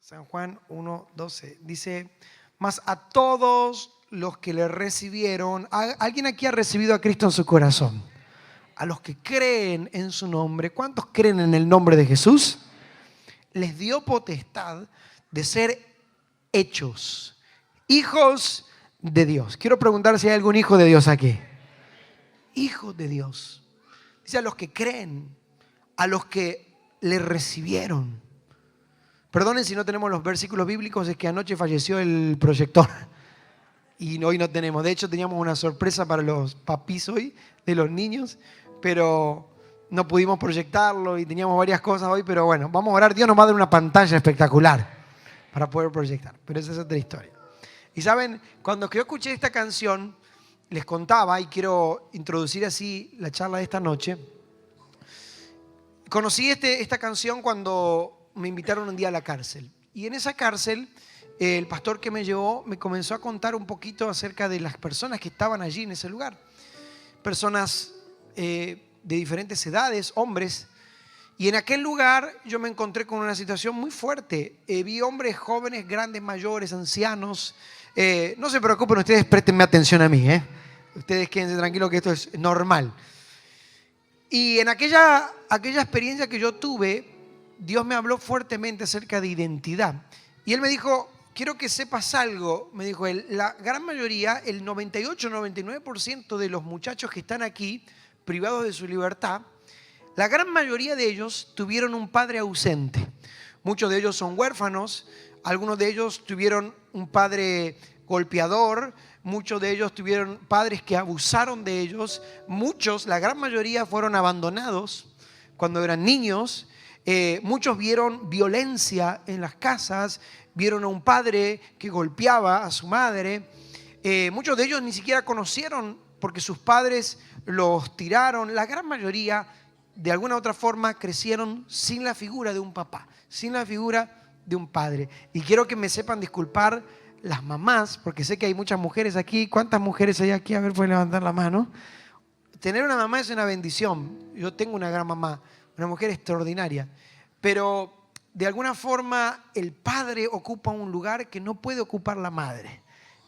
San Juan 1:12. Dice, mas a todos los que le recibieron, ¿alguien aquí ha recibido a Cristo en su corazón? A los que creen en su nombre. ¿Cuántos creen en el nombre de Jesús? Les dio potestad de ser hechos hijos de Dios. Quiero preguntar si hay algún hijo de Dios aquí. Hijos de Dios. Dice a los que creen, a los que le recibieron. Perdonen si no tenemos los versículos bíblicos, es que anoche falleció el proyector y hoy no tenemos. De hecho, teníamos una sorpresa para los papis hoy, de los niños, pero no pudimos proyectarlo y teníamos varias cosas hoy, pero bueno, vamos a orar. Dios nos va a dar una pantalla espectacular para poder proyectar, pero esa es otra historia. Y saben, cuando yo escuché esta canción, les contaba, y quiero introducir así la charla de esta noche, conocí esta canción cuando me invitaron un día a la cárcel. Y en esa cárcel, el pastor que me llevó me comenzó a contar un poquito acerca de las personas que estaban allí en ese lugar. Personas de diferentes edades, hombres. Y en aquel lugar yo me encontré con una situación muy fuerte. Vi hombres jóvenes, grandes, mayores, ancianos. No se preocupen, ustedes préstenme atención a mí. Ustedes quédense tranquilos que esto es normal. Y en aquella experiencia que yo tuve, Dios me habló fuertemente acerca de identidad. Y Él me dijo, quiero que sepas algo. Me dijo él, la gran mayoría, el 98-99% de los muchachos que están aquí, privados de su libertad, la gran mayoría de ellos tuvieron un padre ausente. Muchos de ellos son huérfanos, algunos de ellos tuvieron un padre golpeador, muchos de ellos tuvieron padres que abusaron de ellos, muchos, la gran mayoría fueron abandonados cuando eran niños, muchos vieron violencia en las casas, vieron a un padre que golpeaba a su madre, muchos de ellos ni siquiera conocieron porque sus padres los tiraron, la gran mayoría de alguna u otra forma crecieron sin la figura de un papá, sin la figura de un padre. Y quiero que me sepan disculpar las mamás, porque sé que hay muchas mujeres aquí. ¿Cuántas mujeres hay aquí? A ver, pueden levantar la mano. Tener una mamá es una bendición. Yo tengo una gran mamá, una mujer extraordinaria. Pero de alguna forma el padre ocupa un lugar que no puede ocupar la madre.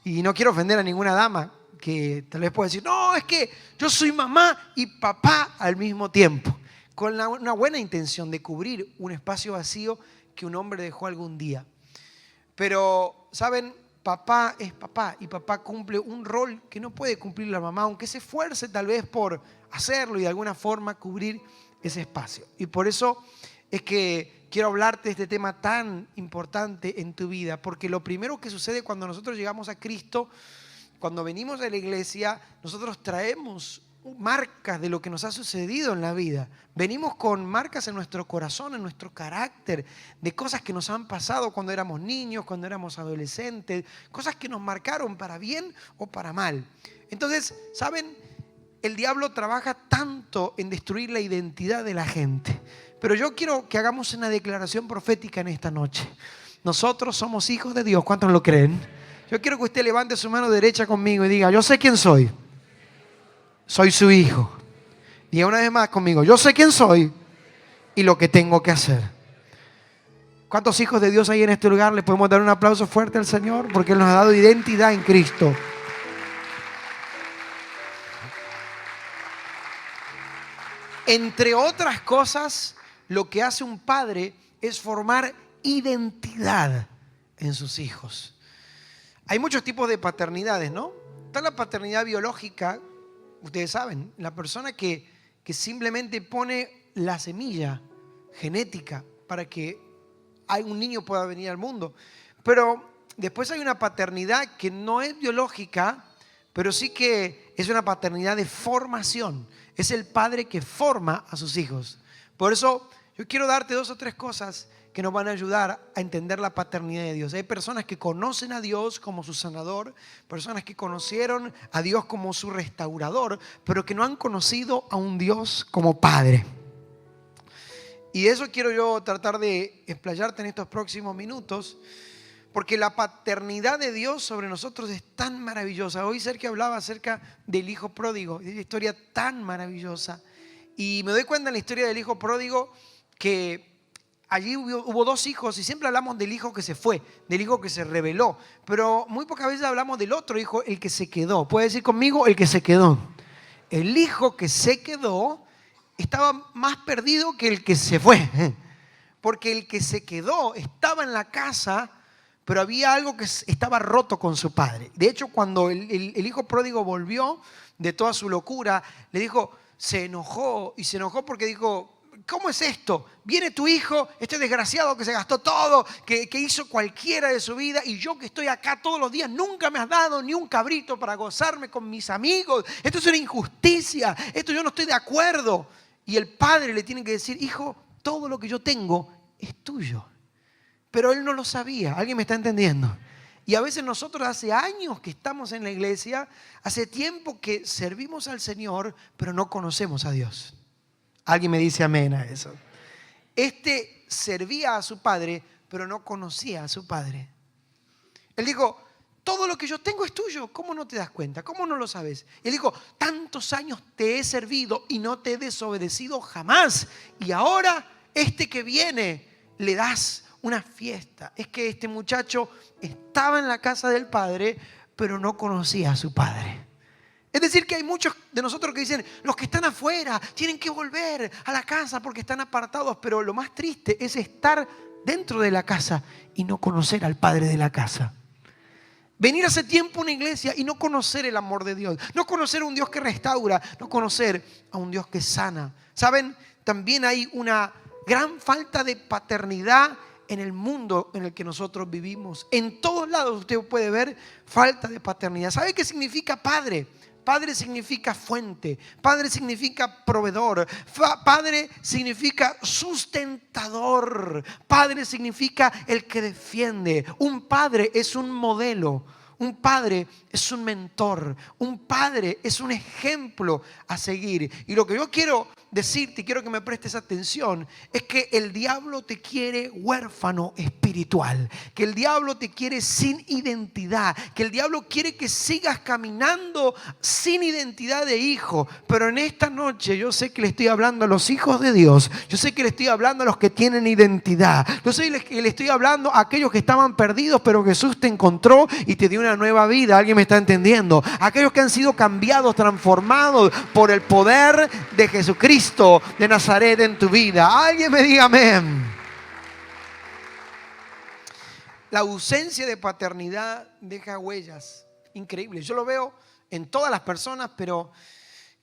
Y no quiero ofender a ninguna dama que tal vez pueda decir, no, es que yo soy mamá y papá al mismo tiempo. Con una buena intención de cubrir un espacio vacío que un hombre dejó algún día. Pero, ¿saben? Papá es papá y papá cumple un rol que no puede cumplir la mamá, aunque se esfuerce tal vez por hacerlo y de alguna forma cubrir ese espacio. Y por eso es que quiero hablarte de este tema tan importante en tu vida, porque lo primero que sucede cuando nosotros llegamos a Cristo, cuando venimos a la iglesia, nosotros traemos marcas de lo que nos ha sucedido en la vida. Venimos con marcas en nuestro corazón, en nuestro carácter, de cosas que nos han pasado cuando éramos niños, cuando éramos adolescentes, cosas que nos marcaron para bien o para mal. Entonces, ¿saben? El diablo trabaja tanto en destruir la identidad de la gente. Pero yo quiero que hagamos una declaración profética en esta noche. Nosotros somos hijos de Dios. ¿Cuántos lo creen? Yo quiero que usted levante su mano derecha conmigo y diga, yo sé quién soy. Soy su hijo. Diga una vez más conmigo, yo sé quién soy y lo que tengo que hacer. ¿Cuántos hijos de Dios hay en este lugar? ¿Le podemos dar un aplauso fuerte al Señor? Porque Él nos ha dado identidad en Cristo. Entre otras cosas, lo que hace un padre es formar identidad en sus hijos. Hay muchos tipos de paternidades, ¿no? Está la paternidad biológica, ustedes saben, la persona que simplemente pone la semilla genética para que un niño pueda venir al mundo. Pero después hay una paternidad que no es biológica, pero sí que es una paternidad de formación. Es el padre que forma a sus hijos. Por eso yo quiero darte 2 o 3 cosas que nos van a ayudar a entender la paternidad de Dios. Hay personas que conocen a Dios como su sanador, personas que conocieron a Dios como su restaurador, pero que no han conocido a un Dios como Padre. Y eso quiero yo tratar de explayarte en estos próximos minutos, porque la paternidad de Dios sobre nosotros es tan maravillosa. Hoy Sergio hablaba acerca del hijo pródigo, de una historia tan maravillosa. Y me doy cuenta en la historia del hijo pródigo que allí hubo dos hijos y siempre hablamos del hijo que se fue, del hijo que se rebeló, pero muy pocas veces hablamos del otro hijo, el que se quedó. ¿Puede decir conmigo? El que se quedó. El hijo que se quedó estaba más perdido que el que se fue, porque el que se quedó estaba en la casa, pero había algo que estaba roto con su padre. De hecho, cuando el hijo pródigo volvió de toda su locura, le dijo, se enojó porque dijo, ¿cómo es esto? Viene tu hijo, este desgraciado que se gastó todo, que hizo cualquiera de su vida, y yo que estoy acá todos los días, nunca me has dado ni un cabrito para gozarme con mis amigos. Esto es una injusticia, esto yo no estoy de acuerdo. Y el padre le tiene que decir, hijo, todo lo que yo tengo es tuyo. Pero él no lo sabía. ¿Alguien me está entendiendo? Y a veces nosotros hace años que estamos en la iglesia, hace tiempo que servimos al Señor, pero no conocemos a Dios. Alguien me dice amén a eso. Este servía a su padre, pero no conocía a su padre. Él dijo, todo lo que yo tengo es tuyo. ¿Cómo no te das cuenta? ¿Cómo no lo sabes? Él dijo, tantos años te he servido y no te he desobedecido jamás. Y ahora este que viene le das una fiesta. Es que este muchacho estaba en la casa del padre, pero no conocía a su padre. Es decir, que hay muchos de nosotros que dicen, los que están afuera tienen que volver a la casa porque están apartados. Pero lo más triste es estar dentro de la casa y no conocer al padre de la casa. Venir hace tiempo a una iglesia y no conocer el amor de Dios, no conocer a un Dios que restaura, no conocer a un Dios que sana. ¿Saben? También hay una gran falta de paternidad en el mundo en el que nosotros vivimos. En todos lados usted puede ver falta de paternidad. ¿Sabe qué significa padre? Padre significa fuente, padre significa proveedor, padre significa sustentador, padre significa el que defiende. Un padre es un modelo, un padre es un mentor, un padre es un ejemplo a seguir. Y lo que yo quiero decirte, y quiero que me prestes atención, es que el diablo te quiere huérfano espiritual, que el diablo te quiere sin identidad, que el diablo quiere que sigas caminando sin identidad de hijo. Pero en esta noche yo sé que le estoy hablando a los hijos de Dios, yo sé que le estoy hablando a los que tienen identidad, yo sé que le estoy hablando a aquellos que estaban perdidos, pero Jesús te encontró y te dio una nueva vida. ¿Alguien me está entendiendo? Aquellos que han sido cambiados, transformados por el poder de Jesucristo de Nazaret en tu vida. Alguien me diga amén. La ausencia de paternidad deja huellas increíbles. Yo lo veo en todas las personas, pero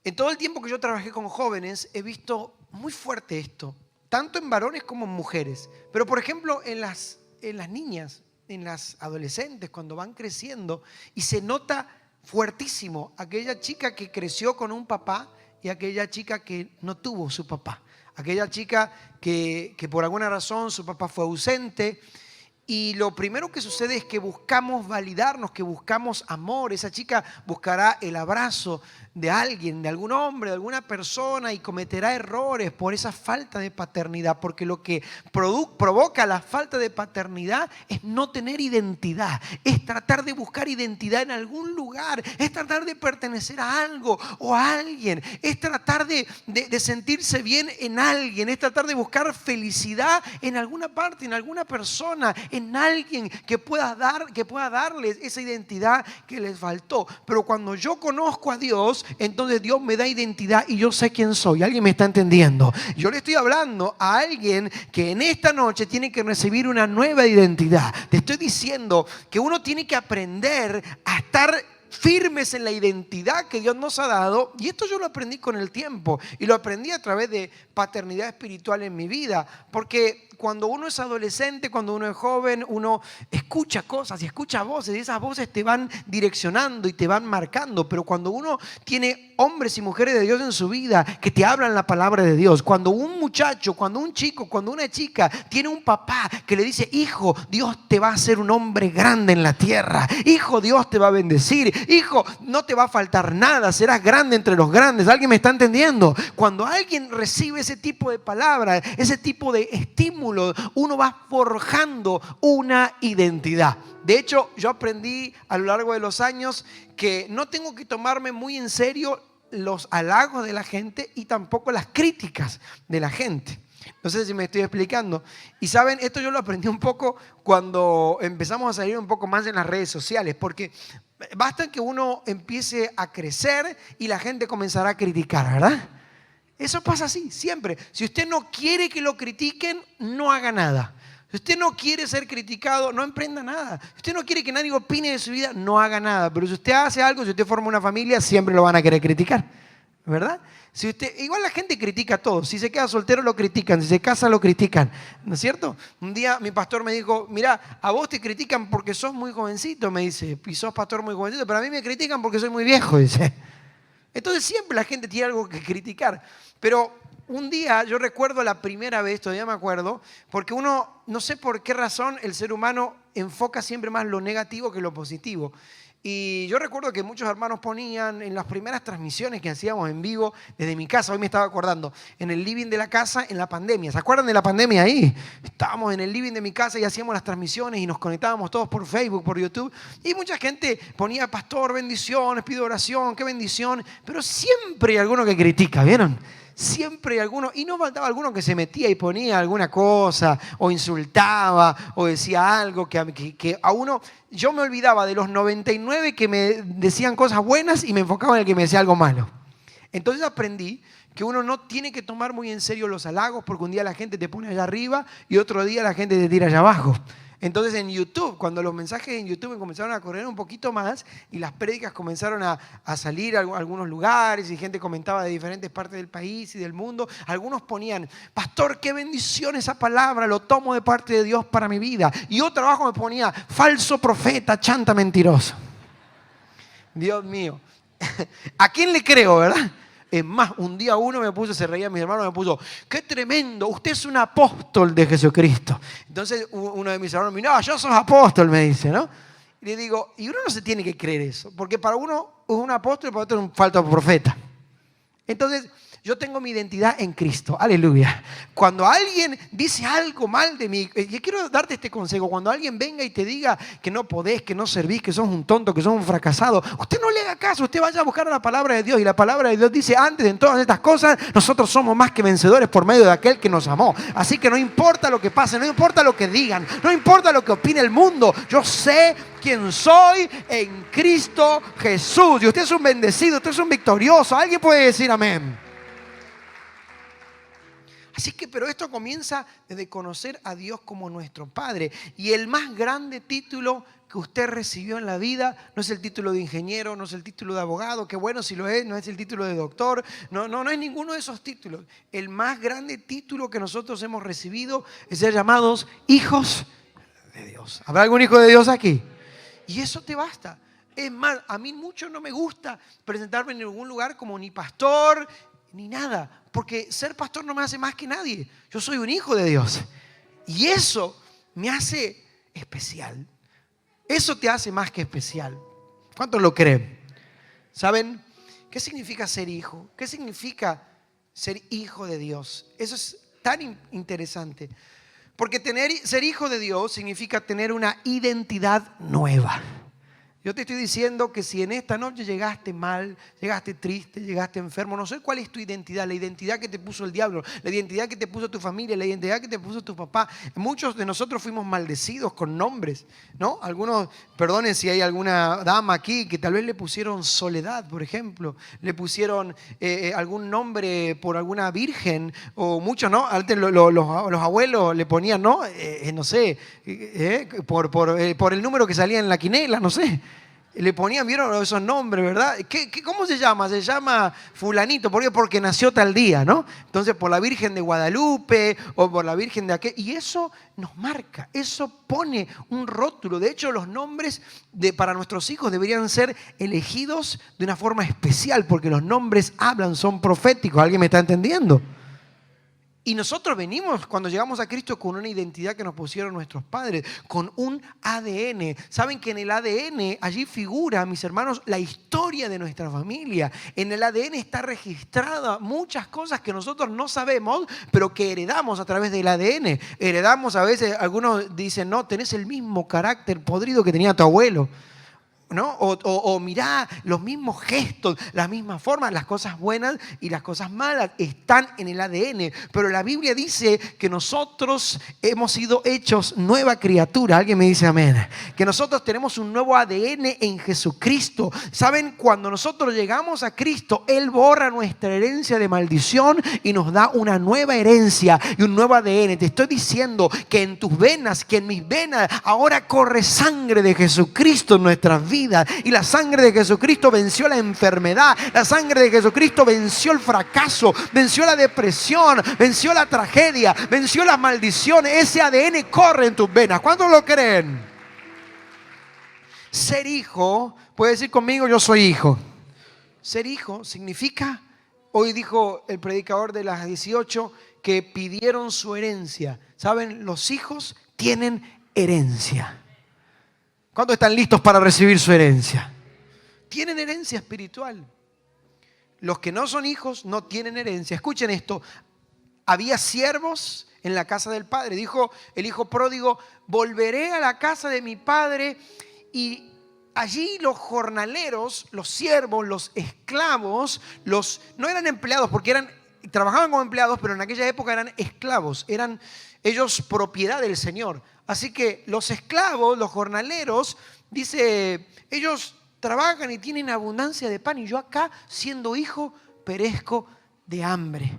en todo el tiempo que yo trabajé con jóvenes he visto muy fuerte esto, tanto en varones como en mujeres. Pero por ejemplo en las niñas, en las adolescentes, cuando van creciendo, y se nota fuertísimo aquella chica que creció con un papá y aquella chica que no tuvo su papá. Aquella chica que por alguna razón su papá fue ausente. Y lo primero que sucede es que buscamos validarnos, que buscamos amor. Esa chica buscará el abrazo de alguien, de algún hombre, de alguna persona, y cometerá errores por esa falta de paternidad, porque lo que provoca la falta de paternidad es no tener identidad, es tratar de buscar identidad en algún lugar, es tratar de pertenecer a algo o a alguien, es tratar de sentirse bien en alguien, es tratar de buscar felicidad en alguna parte, en alguna persona, en alguien que pueda darles esa identidad que les faltó. Pero cuando yo conozco a Dios, entonces Dios me da identidad y yo sé quién soy. ¿Alguien me está entendiendo? Yo le estoy hablando a alguien que en esta noche tiene que recibir una nueva identidad. Te estoy diciendo que uno tiene que aprender a estar firmes en la identidad que Dios nos ha dado. Y esto yo lo aprendí con el tiempo y lo aprendí a través de paternidad espiritual en mi vida. Porque cuando uno es adolescente, cuando uno es joven, uno escucha cosas y escucha voces, y esas voces te van direccionando y te van marcando. Pero cuando uno tiene hombres y mujeres de Dios en su vida que te hablan la palabra de Dios, cuando un muchacho, cuando un chico, cuando una chica tiene un papá que le dice: hijo, Dios te va a hacer un hombre grande en la tierra, hijo, Dios te va a bendecir, hijo, no te va a faltar nada, serás grande entre los grandes. ¿Alguien me está entendiendo? Cuando alguien recibe ese tipo de palabras, ese tipo de estímulo, uno va forjando una identidad. De hecho, yo aprendí a lo largo de los años que no tengo que tomarme muy en serio los halagos de la gente y tampoco las críticas de la gente. No sé si me estoy explicando. Y saben, esto yo lo aprendí un poco cuando empezamos a salir un poco más en las redes sociales, porque basta que uno empiece a crecer y la gente comenzará a criticar, ¿verdad? Eso pasa así, siempre. Si usted no quiere que lo critiquen, no haga nada. Si usted no quiere ser criticado, no emprenda nada. Si usted no quiere que nadie opine de su vida, no haga nada. Pero si usted hace algo, si usted forma una familia, siempre lo van a querer criticar, ¿verdad? Si usted, igual la gente critica todo. Si se queda soltero lo critican, si se casa lo critican, ¿no es cierto? Un día mi pastor me dijo, mira, a vos te critican porque sos muy jovencito, me dice, y sos pastor muy jovencito, pero a mí me critican porque soy muy viejo, dice. Entonces siempre la gente tiene algo que criticar. Pero un día, yo recuerdo la primera vez, todavía me acuerdo, porque uno, no sé por qué razón, el ser humano enfoca siempre más lo negativo que lo positivo. Y yo recuerdo que muchos hermanos ponían en las primeras transmisiones que hacíamos en vivo desde mi casa, hoy me estaba acordando, en el living de la casa en la pandemia. ¿Se acuerdan de la pandemia ahí? Estábamos en el living de mi casa y hacíamos las transmisiones y nos conectábamos todos por Facebook, por YouTube. Y mucha gente ponía, pastor, bendiciones, pido oración, qué bendición. Pero siempre hay alguno que critica, ¿vieron? Siempre hay alguno, y no faltaba alguno que se metía y ponía alguna cosa, o insultaba, o decía algo que a uno, yo me olvidaba de los 99 que me decían cosas buenas y me enfocaba en el que me decía algo malo. Entonces aprendí que uno no tiene que tomar muy en serio los halagos, porque un día la gente te pone allá arriba y otro día la gente te tira allá abajo. Entonces en YouTube, cuando los mensajes en YouTube comenzaron a correr un poquito más y las prédicas comenzaron a salir a algunos lugares y gente comentaba de diferentes partes del país y del mundo, algunos ponían, pastor, qué bendición esa palabra, lo tomo de parte de Dios para mi vida. Y otro abajo me ponía, falso profeta, chanta mentiroso. Dios mío, ¿a quién le creo, verdad? Es más, un día uno me puso, se reía mis hermanos, me puso, qué tremendo, usted es un apóstol de Jesucristo. Entonces uno de mis hermanos me dice, no, yo soy apóstol, me dice, ¿no? Y le digo, y uno no se tiene que creer eso, porque para uno es un apóstol y para otro es un falso profeta. Entonces, yo tengo mi identidad en Cristo, aleluya. Cuando alguien dice algo mal de mí, yo quiero darte este consejo, cuando alguien venga y te diga que no podés, que no servís, que sos un tonto, que sos un fracasado, usted no le haga caso, usted vaya a buscar la palabra de Dios y la palabra de Dios dice, antes de todas estas cosas, nosotros somos más que vencedores por medio de aquel que nos amó. Así que no importa lo que pase, no importa lo que digan, no importa lo que opine el mundo, yo sé quién soy en Cristo Jesús. Y usted es un bendecido, usted es un victorioso. ¿Alguien puede decir amén? Así que, pero esto comienza desde conocer a Dios como nuestro Padre. Y el más grande título que usted recibió en la vida no es el título de ingeniero, no es el título de abogado, que bueno si lo es, no es el título de doctor, no es ninguno de esos títulos. El más grande título que nosotros hemos recibido es ser llamados hijos de Dios. ¿Habrá algún hijo de Dios aquí? Y eso te basta. Es más, a mí mucho no me gusta presentarme en ningún lugar como ni pastor, ni nada, porque ser pastor no me hace más que nadie. Yo soy un hijo de Dios y eso me hace especial. Eso te hace más que especial. ¿Cuántos lo creen? ¿Saben qué significa ser hijo? ¿Qué significa ser hijo de Dios? Eso es tan interesante, porque ser hijo de Dios significa tener una identidad nueva. Yo te estoy diciendo que si en esta noche llegaste mal, llegaste triste, llegaste enfermo, no sé cuál es tu identidad, la identidad que te puso el diablo, la identidad que te puso tu familia, la identidad que te puso tu papá. Muchos de nosotros fuimos maldecidos con nombres, ¿no? Algunos, perdonen si hay alguna dama aquí que tal vez le pusieron Soledad, por ejemplo, le pusieron algún nombre por alguna virgen, o muchos, ¿no? Antes los abuelos le ponían, ¿no? No sé, por el número que salía en la quinela, no sé. Le ponían, vieron esos nombres, ¿verdad? ¿Cómo se llama? Se llama fulanito. ¿Por qué? Porque nació tal día, ¿no? Entonces, por la Virgen de Guadalupe o por la Virgen de aquel. Y eso nos marca, eso pone un rótulo. De hecho, los nombres para nuestros hijos deberían ser elegidos de una forma especial, porque los nombres hablan, son proféticos. ¿Alguien me está entendiendo? Y nosotros venimos, cuando llegamos a Cristo, con una identidad que nos pusieron nuestros padres, con un ADN. Saben que en el ADN, allí figura, mis hermanos, la historia de nuestra familia. En el ADN está registrada muchas cosas que nosotros no sabemos, pero que heredamos a través del ADN. Heredamos a veces, algunos dicen, no, tenés el mismo carácter podrido que tenía tu abuelo. ¿no? O mirá, los mismos gestos, las mismas formas, las cosas buenas y las cosas malas están en el ADN. Pero la Biblia dice que nosotros hemos sido hechos nueva criatura. Alguien me dice amén. Que nosotros tenemos un nuevo ADN en Jesucristo. ¿Saben? Cuando nosotros llegamos a Cristo, Él borra nuestra herencia de maldición y nos da una nueva herencia y un nuevo ADN. Te estoy diciendo que en tus venas, que en mis venas, ahora corre sangre de Jesucristo en nuestras vidas. Y la sangre de Jesucristo venció la enfermedad. La sangre de Jesucristo venció el fracaso, venció la depresión, venció la tragedia, venció las maldiciones. Ese ADN corre en tus venas. ¿Cuántos lo creen? Ser hijo, puede decir conmigo, yo soy hijo. Ser hijo significa, hoy dijo el predicador de las 18, que pidieron su herencia. ¿Saben? Los hijos tienen herencia. ¿Cuántos están listos para recibir su herencia? Tienen herencia espiritual. Los que no son hijos no tienen herencia. Escuchen esto. Había siervos en la casa del padre. Dijo el hijo pródigo, volveré a la casa de mi padre. Y allí los jornaleros, los siervos, los esclavos, no eran empleados porque trabajaban como empleados, pero en aquella época eran esclavos. Eran ellos propiedad del Señor. Así que los esclavos, los jornaleros, dice, ellos trabajan y tienen abundancia de pan y yo acá, siendo hijo, perezco de hambre.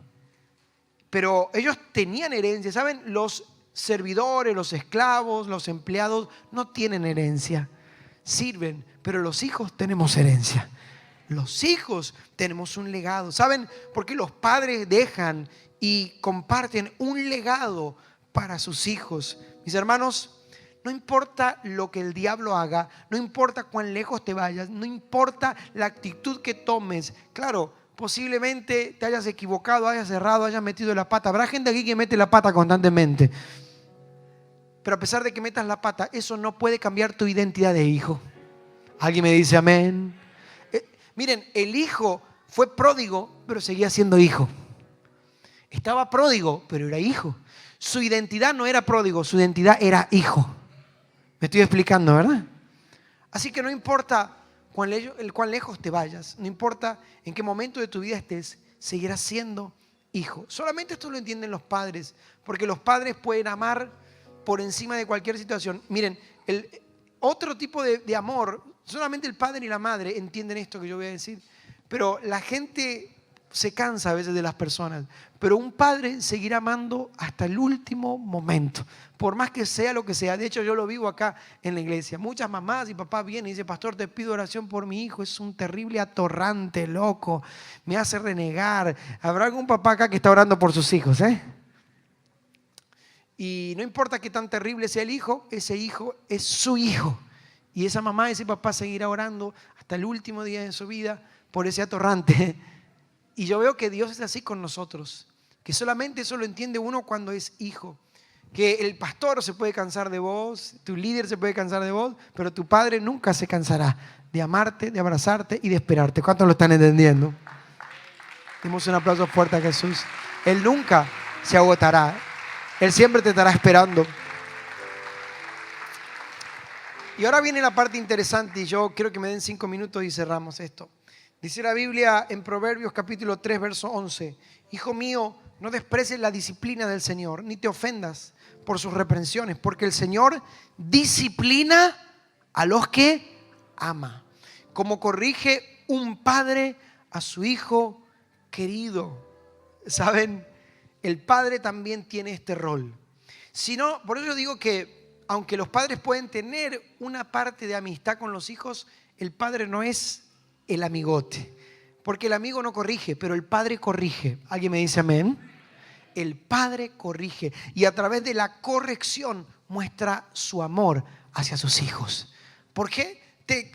Pero ellos tenían herencia, ¿saben? Los servidores, los esclavos, los empleados no tienen herencia, sirven, pero los hijos tenemos herencia. Los hijos tenemos un legado. ¿Saben por qué los padres dejan y comparten un legado para sus hijos? Mis hermanos, no importa lo que el diablo haga, no importa cuán lejos te vayas, no importa la actitud que tomes. Claro, posiblemente te hayas equivocado, hayas errado, hayas metido la pata. Habrá gente aquí que mete la pata constantemente. Pero a pesar de que metas la pata, eso no puede cambiar tu identidad de hijo. ¿Alguien me dice amén? Miren, el hijo fue pródigo, pero seguía siendo hijo. Estaba pródigo, pero era hijo. Su identidad no era pródigo, su identidad era hijo. Me estoy explicando, ¿verdad? Así que no importa cuán lejos te vayas, no importa en qué momento de tu vida estés, seguirás siendo hijo. Solamente esto lo entienden los padres, porque los padres pueden amar por encima de cualquier situación. Miren, el otro tipo de amor, solamente el padre y la madre entienden esto que yo voy a decir, pero la gente se cansa a veces de las personas, pero un padre seguirá amando hasta el último momento, por más que sea lo que sea. De hecho, yo lo vivo acá en la iglesia. Muchas mamás y papás vienen y dicen, pastor, te pido oración por mi hijo, es un terrible atorrante, loco, me hace renegar. ¿Habrá algún papá acá que está orando por sus hijos? Y no importa qué tan terrible sea el hijo, ese hijo es su hijo. Y esa mamá, ese papá seguirá orando hasta el último día de su vida por ese atorrante. Y yo veo que Dios es así con nosotros, que solamente eso lo entiende uno cuando es hijo. Que el pastor se puede cansar de vos, tu líder se puede cansar de vos, pero tu padre nunca se cansará de amarte, de abrazarte y de esperarte. ¿Cuántos lo están entendiendo? Demos un aplauso fuerte a Jesús. Él nunca se agotará. Él siempre te estará esperando. Y ahora viene la parte interesante y yo quiero que me den 5 minutos y cerramos esto. Dice la Biblia en Proverbios capítulo 3, verso 11. Hijo mío, no desprecies la disciplina del Señor, ni te ofendas por sus reprensiones, porque el Señor disciplina a los que ama, como corrige un padre a su hijo querido. ¿Saben? El padre también tiene este rol. Si no, por eso digo que aunque los padres pueden tener una parte de amistad con los hijos, el padre no es el amigote, porque el amigo no corrige, pero el padre corrige. ¿Alguien me dice amén? El padre corrige y a través de la corrección muestra su amor hacia sus hijos. ¿Por qué?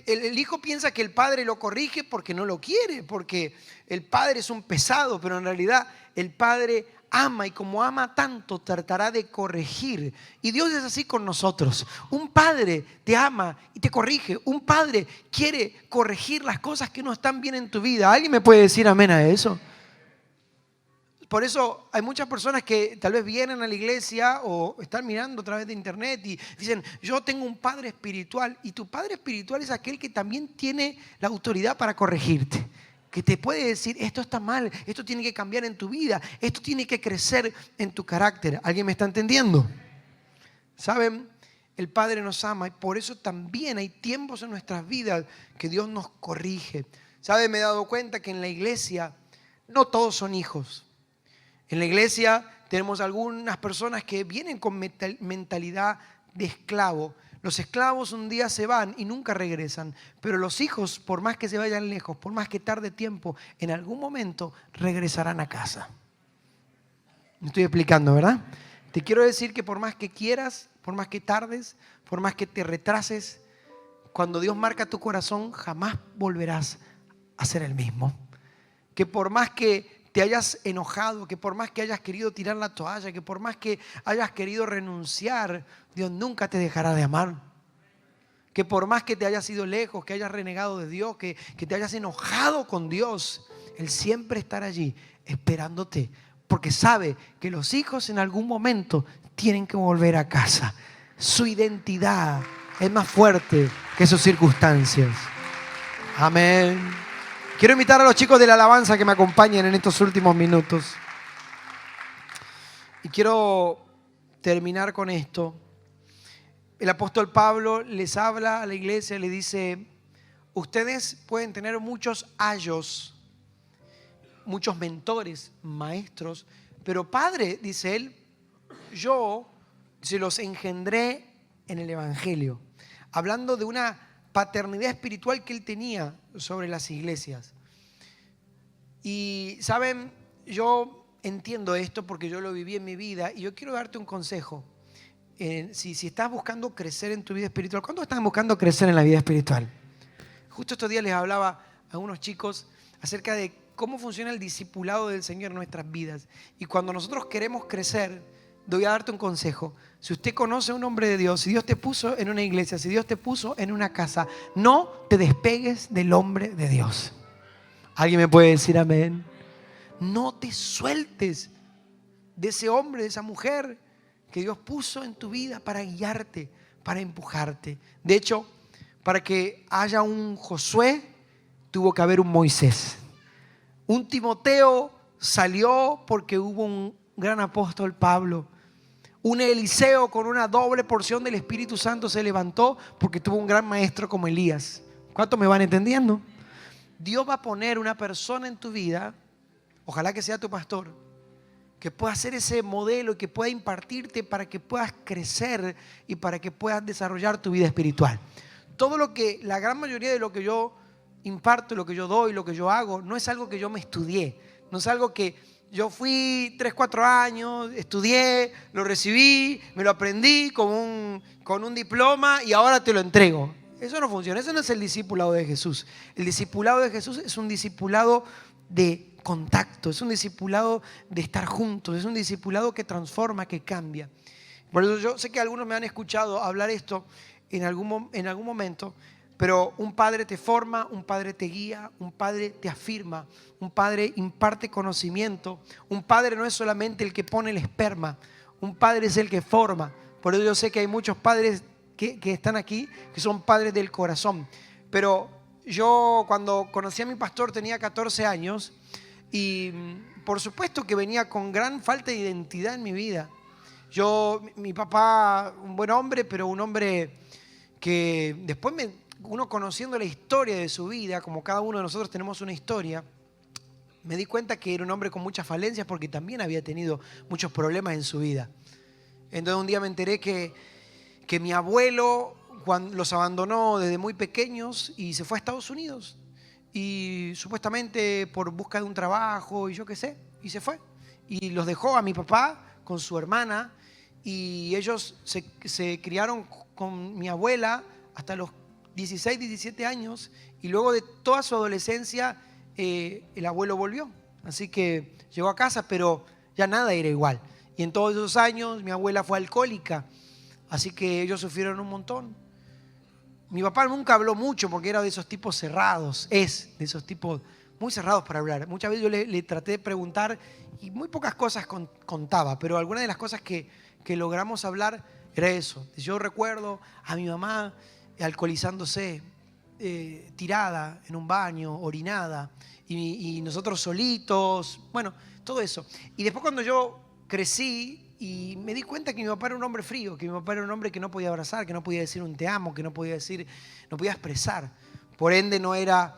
El hijo piensa que el padre lo corrige porque no lo quiere, porque el padre es un pesado, pero en realidad el padre ama y como ama tanto tratará de corregir. Y Dios es así con nosotros. Un padre te ama y te corrige. Un padre quiere corregir las cosas que no están bien en tu vida. ¿Alguien me puede decir amén a eso? por eso hay muchas personas que tal vez vienen a la iglesia o están mirando a través de internet y dicen, yo tengo un padre espiritual. Y tu padre espiritual es aquel que también tiene la autoridad para corregirte, que te puede decir, esto está mal, esto tiene que cambiar en tu vida, esto tiene que crecer en tu carácter. ¿Alguien me está entendiendo? ¿Saben? El Padre nos ama y por eso también hay tiempos en nuestras vidas que Dios nos corrige. ¿Saben? Me he dado cuenta que en la iglesia no todos son hijos. En la iglesia tenemos algunas personas que vienen con mentalidad de esclavo. Los esclavos un día se van y nunca regresan, pero los hijos, por más que se vayan lejos, por más que tarde tiempo, en algún momento regresarán a casa. Me estoy explicando, ¿verdad? Te quiero decir que por más que quieras, por más que tardes, por más que te retrases, cuando Dios marca tu corazón, jamás volverás a ser el mismo. Que por más que te hayas enojado, que por más que hayas querido tirar la toalla, que por más que hayas querido renunciar, Dios nunca te dejará de amar. Que por más que te hayas ido lejos, que hayas renegado de Dios, que te hayas enojado con Dios, Él siempre estará allí esperándote, porque sabe que los hijos en algún momento tienen que volver a casa. Su identidad es más fuerte que sus circunstancias. Amén. Quiero invitar a los chicos de la alabanza que me acompañen en estos últimos minutos. Y quiero terminar con esto. El apóstol Pablo les habla a la iglesia y le dice, ustedes pueden tener muchos ayos, muchos mentores, maestros, pero Padre, dice él, yo se los engendré en el Evangelio. Hablando de una paternidad espiritual que él tenía sobre las iglesias. Y saben, yo entiendo esto porque yo lo viví en mi vida y yo quiero darte un consejo. Si estás buscando crecer en tu vida espiritual, ¿cuántos están buscando crecer en la vida espiritual? Justo estos días les hablaba a unos chicos acerca de cómo funciona el discipulado del Señor en nuestras vidas. Y cuando nosotros queremos crecer, voy a darte un consejo. Si usted conoce a un hombre de Dios, si Dios te puso en una iglesia, si Dios te puso en una casa, no te despegues del hombre de Dios. ¿Alguien me puede decir amén? No te sueltes de ese hombre, de esa mujer que Dios puso en tu vida para guiarte, para empujarte. De hecho, para que haya un Josué, tuvo que haber un Moisés. Un Timoteo salió porque hubo un gran apóstol Pablo. Un Eliseo con una doble porción del Espíritu Santo se levantó porque tuvo un gran maestro como Elías. ¿Cuántos me van entendiendo? Dios va a poner una persona en tu vida, ojalá que sea tu pastor, que pueda ser ese modelo y que pueda impartirte para que puedas crecer y para que puedas desarrollar tu vida espiritual. Todo lo que, la gran mayoría de lo que yo imparto, lo que yo doy, lo que yo hago, no es algo que yo me estudié, no es algo que yo fui 3, 4 años, estudié, lo recibí, me lo aprendí con un diploma y ahora te lo entrego. Eso no funciona, eso no es el discipulado de Jesús. El discipulado de Jesús es un discipulado de contacto, es un discipulado de estar juntos, es un discipulado que transforma, que cambia. Por eso yo sé que algunos me han escuchado hablar esto en algún momento, pero un padre te forma, un padre te guía, un padre te afirma, un padre imparte conocimiento. Un padre no es solamente el que pone el esperma, un padre es el que forma. Por eso yo sé que hay muchos padres que están aquí, que son padres del corazón. Pero yo cuando conocí a mi pastor tenía 14 años y por supuesto que venía con gran falta de identidad en mi vida. Mi papá, un buen hombre, pero un hombre que después uno conociendo la historia de su vida, como cada uno de nosotros tenemos una historia, me di cuenta que era un hombre con muchas falencias porque también había tenido muchos problemas en su vida. Entonces un día me enteré que mi abuelo los abandonó desde muy pequeños y se fue a Estados Unidos. Y supuestamente por busca de un trabajo y yo qué sé, y se fue. Y los dejó a mi papá con su hermana y ellos se criaron con mi abuela hasta los 16, 17 años y luego de toda su adolescencia el abuelo volvió. Así que llegó a casa, pero ya nada era igual. Y en todos esos años mi abuela fue alcohólica, así que ellos sufrieron un montón. Mi papá nunca habló mucho porque era de esos tipos cerrados, es de esos tipos muy cerrados para hablar. Muchas veces yo le traté de preguntar y muy pocas cosas contaba, pero algunas de las cosas que logramos hablar era eso. Yo recuerdo a mi mamá alcoholizándose, tirada en un baño, orinada, y nosotros solitos, bueno, todo eso. Y después cuando yo crecí y me di cuenta que mi papá era un hombre frío, que mi papá era un hombre que no podía abrazar, que no podía decir un te amo, que no podía expresar. Por ende no era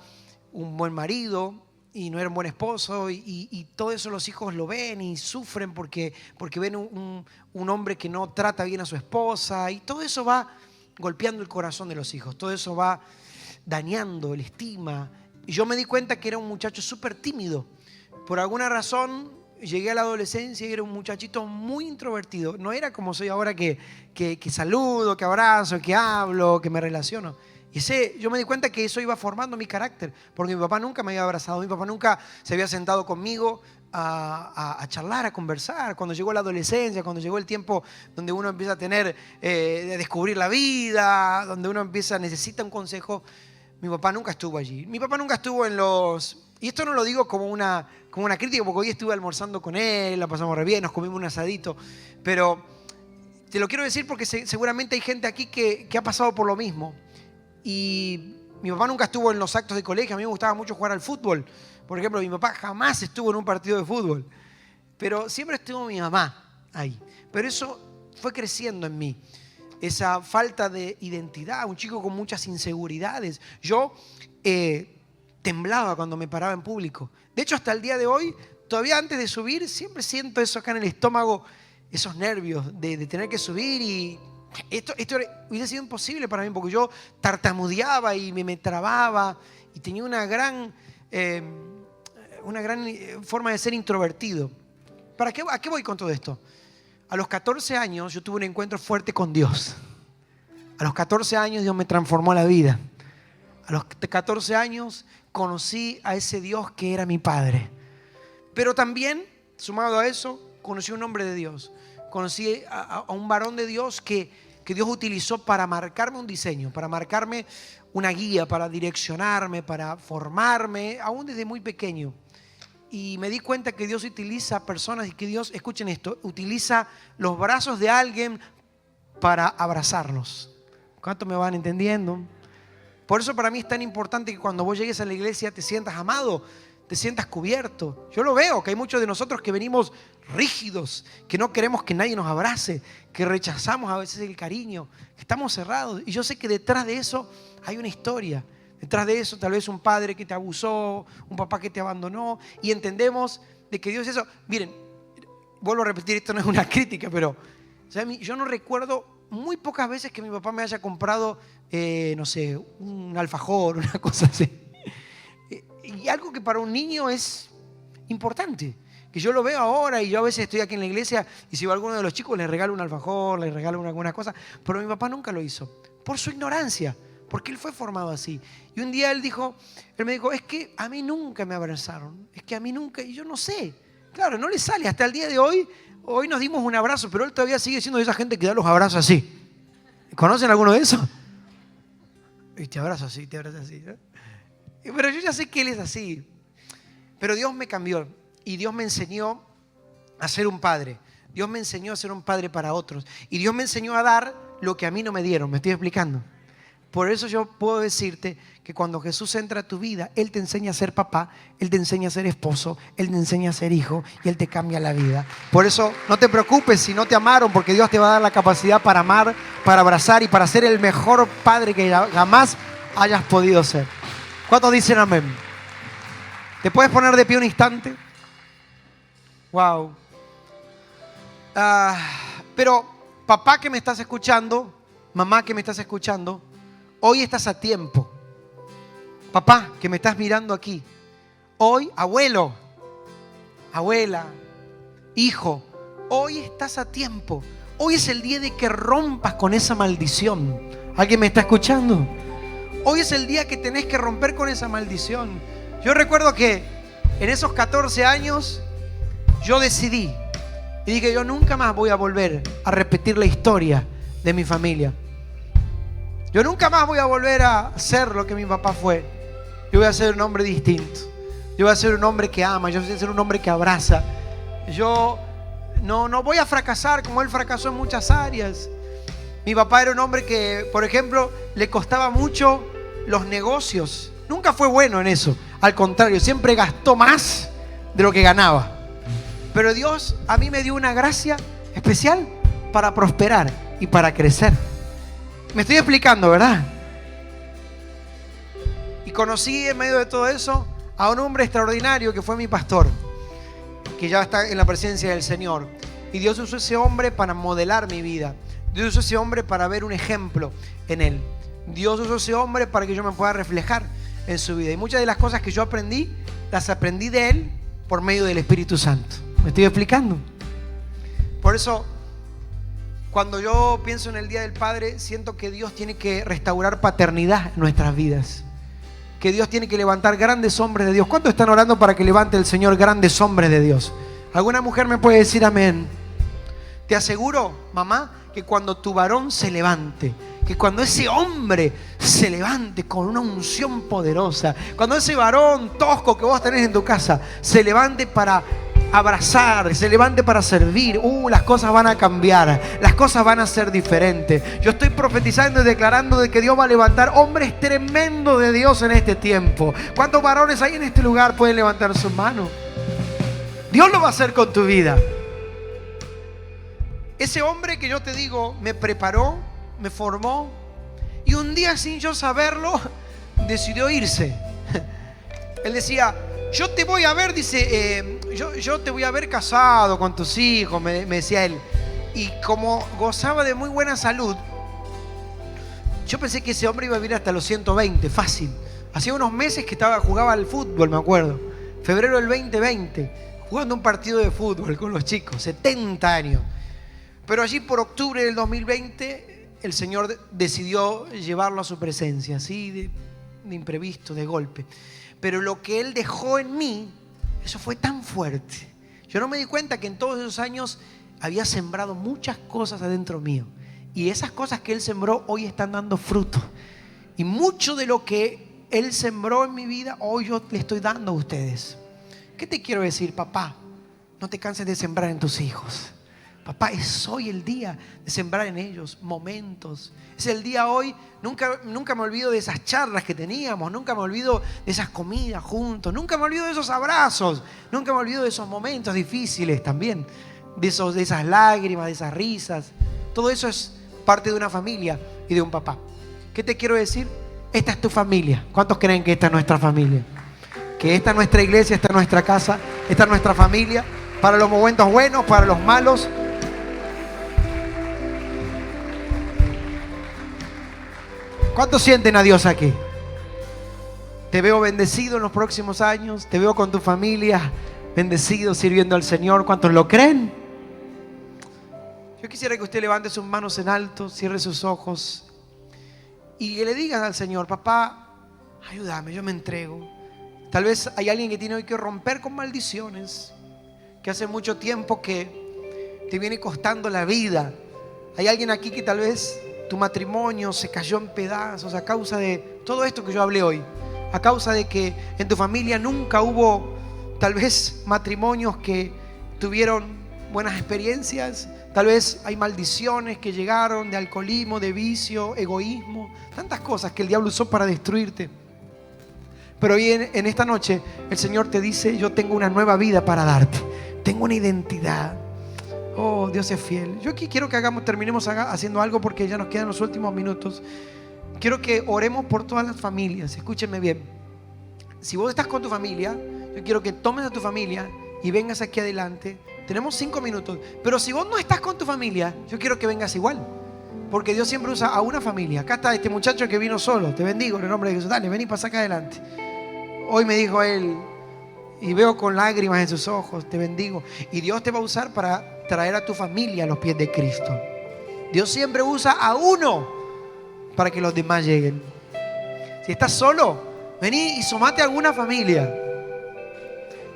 un buen marido y no era un buen esposo, y todo eso los hijos lo ven y sufren porque ven un hombre que no trata bien a su esposa, y todo eso va golpeando el corazón de los hijos, todo eso va dañando el estima. Y yo me di cuenta que era un muchacho súper tímido. Por alguna razón llegué a la adolescencia y era un muchachito muy introvertido. No era como soy ahora que saludo, que abrazo, que hablo, que me relaciono. Y yo me di cuenta que eso iba formando mi carácter, porque mi papá nunca me había abrazado, mi papá nunca se había sentado conmigo a charlar, a conversar. Cuando llegó la adolescencia, cuando llegó el tiempo donde uno empieza a tener, de descubrir la vida, donde uno necesita un consejo, mi papá nunca estuvo allí. Mi papá nunca estuvo en los... Y esto no lo digo como una crítica, porque hoy estuve almorzando con él, la pasamos re bien, nos comimos un asadito, pero te lo quiero decir porque seguramente hay gente aquí que ha pasado por lo mismo. Y mi papá nunca estuvo en los actos de colegio. A mí me gustaba mucho jugar al fútbol. Por ejemplo, mi papá jamás estuvo en un partido de fútbol, pero siempre estuvo mi mamá ahí. Pero eso fue creciendo en mí, esa falta de identidad, un chico con muchas inseguridades. Yo temblaba cuando me paraba en público. De hecho, hasta el día de hoy, todavía antes de subir, siempre siento eso acá en el estómago, esos nervios de tener que subir, y esto hubiese sido imposible para mí, porque yo tartamudeaba y me trababa y tenía una gran forma de ser introvertido. ¿A qué voy con todo esto? A los 14 años yo tuve un encuentro fuerte con Dios. A los 14 años Dios me transformó la vida. A los 14 años conocí a ese Dios que era mi Padre. Pero también, sumado a eso, conocí a un hombre de Dios. Conocí a un varón de Dios que Dios utilizó para marcarme un diseño, para marcarme una guía, para direccionarme, para formarme, aún desde muy pequeño. Y me di cuenta que Dios utiliza personas, y que Dios, escuchen esto, utiliza los brazos de alguien para abrazarnos. ¿Cuánto me van entendiendo? Por eso para mí es tan importante que cuando vos llegues a la iglesia te sientas amado, te sientas cubierto. Yo lo veo, que hay muchos de nosotros que venimos rígidos, que no queremos que nadie nos abrace, que rechazamos a veces el cariño, que estamos cerrados. Y yo sé que detrás de eso hay una historia. Detrás de eso tal vez un padre que te abusó, un papá que te abandonó, y entendemos de que Dios eso... Miren, vuelvo a repetir, esto no es una crítica, pero yo no recuerdo muy pocas veces que mi papá me haya comprado, no sé, un alfajor, una cosa así. Y algo que para un niño es importante, que yo lo veo ahora, y yo a veces estoy aquí en la iglesia y si va a alguno de los chicos les regalo un alfajor, les regalo alguna cosa, pero mi papá nunca lo hizo, por su ignorancia, porque él fue formado así. Y un día él me dijo, es que a mí nunca me abrazaron, es que a mí nunca, y yo no sé, claro, no le sale hasta el día de hoy. Hoy nos dimos un abrazo, pero él todavía sigue siendo de esa gente que da los abrazos así. ¿Conocen alguno de esos? Y te abrazo así, te abrazo así, ¿no? Pero yo ya sé que él es así. Pero Dios me cambió y Dios me enseñó a ser un padre. Dios me enseñó a ser un padre para otros. Y Dios me enseñó a dar lo que a mí no me dieron. ¿Me estoy explicando? Por eso yo puedo decirte que cuando Jesús entra a tu vida, Él te enseña a ser papá, Él te enseña a ser esposo, Él te enseña a ser hijo y Él te cambia la vida. Por eso no te preocupes si no te amaron, porque Dios te va a dar la capacidad para amar, para abrazar y para ser el mejor padre que jamás hayas podido ser. ¿Cuántos dicen amén? ¿Te puedes poner de pie un instante? Wow. Pero papá que me estás escuchando, mamá que me estás escuchando, hoy estás a tiempo. Papá que me estás mirando aquí, hoy, abuelo, abuela, hijo, hoy estás a tiempo. Hoy es el día de que rompas con esa maldición. ¿Alguien me está escuchando? Hoy es el día que tenés que romper con esa maldición. Yo recuerdo que en esos 14 años yo decidí y dije, yo nunca más voy a volver a repetir la historia de mi familia. Yo nunca más voy a volver a ser lo que mi papá fue. Yo voy a ser un hombre distinto. Yo voy a ser un hombre que ama. Yo voy a ser un hombre que abraza. Yo no voy a fracasar como él fracasó en muchas áreas. Mi papá era un hombre que, por ejemplo, le costaba mucho los negocios. Nunca fue bueno en eso. Al contrario, siempre gastó más de lo que ganaba. Pero Dios a mí me dio una gracia especial para prosperar y para crecer. Me estoy explicando, ¿verdad? Y conocí en medio de todo eso a un hombre extraordinario que fue mi pastor, que ya está en la presencia del Señor. Y Dios usó ese hombre para modelar mi vida. Dios usó ese hombre para ver un ejemplo en él. Dios usó ese hombre para que yo me pueda reflejar en su vida. Y muchas de las cosas que yo aprendí, las aprendí de él por medio del Espíritu Santo. ¿Me estoy explicando? Por eso, cuando yo pienso en el Día del Padre, siento que Dios tiene que restaurar paternidad en nuestras vidas. Que Dios tiene que levantar grandes hombres de Dios. ¿Cuántos están orando para que levante el Señor grandes hombres de Dios? ¿Alguna mujer me puede decir amén? Te aseguro, mamá, que cuando tu varón se levante, que cuando ese hombre se levante con una unción poderosa, cuando ese varón tosco que vos tenés en tu casa se levante para abrazar, se levante para servir, las cosas van a cambiar, las cosas van a ser diferentes. Yo estoy profetizando y declarando de que Dios va a levantar hombres tremendos de Dios en este tiempo. ¿Cuántos varones hay en este lugar pueden levantar sus manos? Dios lo va a hacer con tu vida. Ese hombre que yo te digo me preparó, me formó, y un día sin yo saberlo decidió irse. Él decía: yo te voy a ver, dice, yo te voy a ver casado con tus hijos, me decía él. Y como gozaba de muy buena salud, yo pensé que ese hombre iba a vivir hasta los 120, fácil. Hacía unos meses que jugaba al fútbol, me acuerdo. Febrero del 2020, jugando un partido de fútbol con los chicos, 70 años. Pero allí por octubre del 2020, el Señor decidió llevarlo a su presencia, así de imprevisto, de golpe. Pero lo que Él dejó en mí, eso fue tan fuerte. Yo no me di cuenta que en todos esos años había sembrado muchas cosas adentro mío. Y esas cosas que Él sembró hoy están dando fruto. Y mucho de lo que Él sembró en mi vida, hoy yo le estoy dando a ustedes. ¿Qué te quiero decir, papá? No te canses de sembrar en tus hijos. Papá, es hoy el día de sembrar en ellos momentos. Es el día hoy. Nunca me olvido de esas charlas que teníamos. Nunca me olvido de esas comidas juntos. Nunca me olvido de esos abrazos. Nunca me olvido de esos momentos difíciles también. De esas lágrimas, de esas risas. Todo eso es parte de una familia y de un papá. ¿Qué te quiero decir? Esta es tu familia. ¿Cuántos creen que esta es nuestra familia? Que esta es nuestra iglesia, esta es nuestra casa, esta es nuestra familia. Para los momentos buenos, para los malos. ¿Cuántos sienten a Dios aquí? Te veo bendecido en los próximos años. Te veo con tu familia bendecido, sirviendo al Señor. ¿Cuántos lo creen? Yo quisiera que usted levante sus manos en alto, cierre sus ojos y que le digan al Señor: papá, ayúdame, yo me entrego. Tal vez hay alguien que tiene hoy que romper con maldiciones, que hace mucho tiempo que te viene costando la vida. Hay alguien aquí que tal vez tu matrimonio se cayó en pedazos a causa de todo esto que yo hablé hoy. A causa de que en tu familia nunca hubo tal vez matrimonios que tuvieron buenas experiencias. Tal vez hay maldiciones que llegaron de alcoholismo, de vicio, egoísmo. Tantas cosas que el diablo usó para destruirte. Pero hoy en esta noche el Señor te dice: yo tengo una nueva vida para darte. Tengo una identidad. Oh, Dios es fiel. Yo aquí quiero que terminemos haciendo algo porque ya nos quedan los últimos minutos. Quiero que oremos por todas las familias. Escúchenme bien. Si vos estás con tu familia, yo quiero que tomes a tu familia y vengas aquí adelante. Tenemos 5 minutos. Pero si vos no estás con tu familia, yo quiero que vengas igual. Porque Dios siempre usa a una familia. Acá está este muchacho que vino solo. Te bendigo en el nombre de Jesús. Dale, ven y pasa acá adelante. Hoy me dijo él, y veo con lágrimas en sus ojos: te bendigo. Y Dios te va a usar para traer a tu familia a los pies de Cristo. Dios siempre usa a uno para que los demás lleguen. Si estás solo, vení y sumate a alguna familia.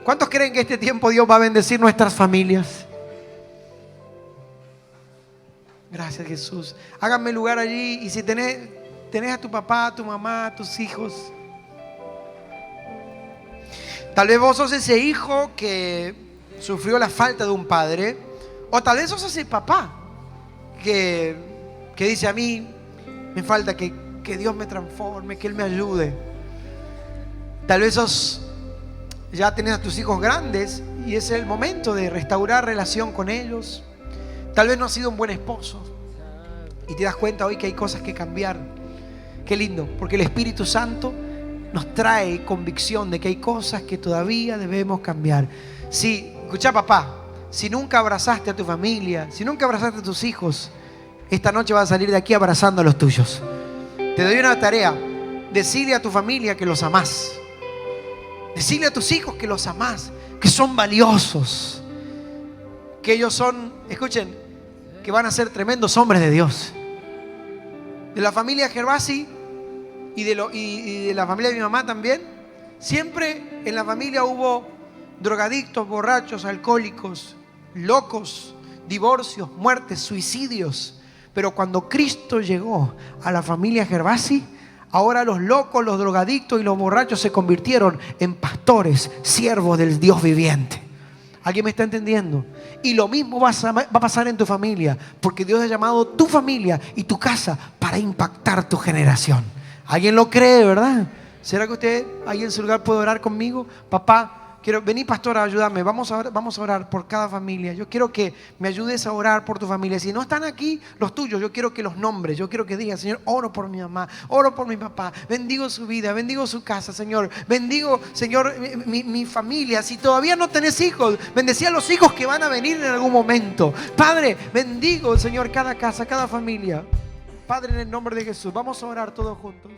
¿Cuántos creen que este tiempo Dios va a bendecir nuestras familias? Gracias, Jesús. Háganme lugar allí. Y si tenés a tu papá, a tu mamá, a tus hijos, Tal vez vos sos ese hijo que sufrió la falta de un padre, o tal vez sos ese papá que dice: a mí me falta que Dios me transforme, que Él me ayude. Tal vez ya tenés a tus hijos grandes y es el momento de restaurar relación con ellos. Tal vez no has sido un buen esposo y te das cuenta hoy que hay cosas que cambiar. Qué lindo, porque el Espíritu Santo nos trae convicción de que hay cosas que todavía debemos cambiar. Si, escuchá, papá, si nunca abrazaste a tu familia, si nunca abrazaste a tus hijos, esta noche vas a salir de aquí abrazando a los tuyos. Te doy una tarea: decirle a tu familia que los amás. Decirle a tus hijos que los amás, que son valiosos, que ellos son, escuchen, que van a ser tremendos hombres de Dios. De la familia Gervasi y de la familia de mi mamá también, siempre en la familia hubo drogadictos, borrachos, alcohólicos, locos, divorcios, muertes, suicidios. Pero cuando Cristo llegó a la familia Gervasi, ahora los locos, los drogadictos y los borrachos se convirtieron en pastores, siervos del Dios viviente. ¿Alguien me está entendiendo? Y lo mismo va a pasar en tu familia, porque Dios ha llamado tu familia y tu casa para impactar tu generación. ¿Alguien lo cree, verdad? ¿Será que usted ahí en su lugar puede orar conmigo? Papá, vení, pastora, ayúdame. Vamos a orar por cada familia. Yo quiero que me ayudes a orar por tu familia. Si no están aquí los tuyos, yo quiero que los nombres. Yo quiero que digas: Señor, oro por mi mamá, oro por mi papá. Bendigo su vida, bendigo su casa, Señor. Bendigo, Señor, mi familia. Si todavía no tenés hijos, bendecí a los hijos que van a venir en algún momento. Padre, bendigo, Señor, cada casa, cada familia. Padre, en el nombre de Jesús, vamos a orar todos juntos.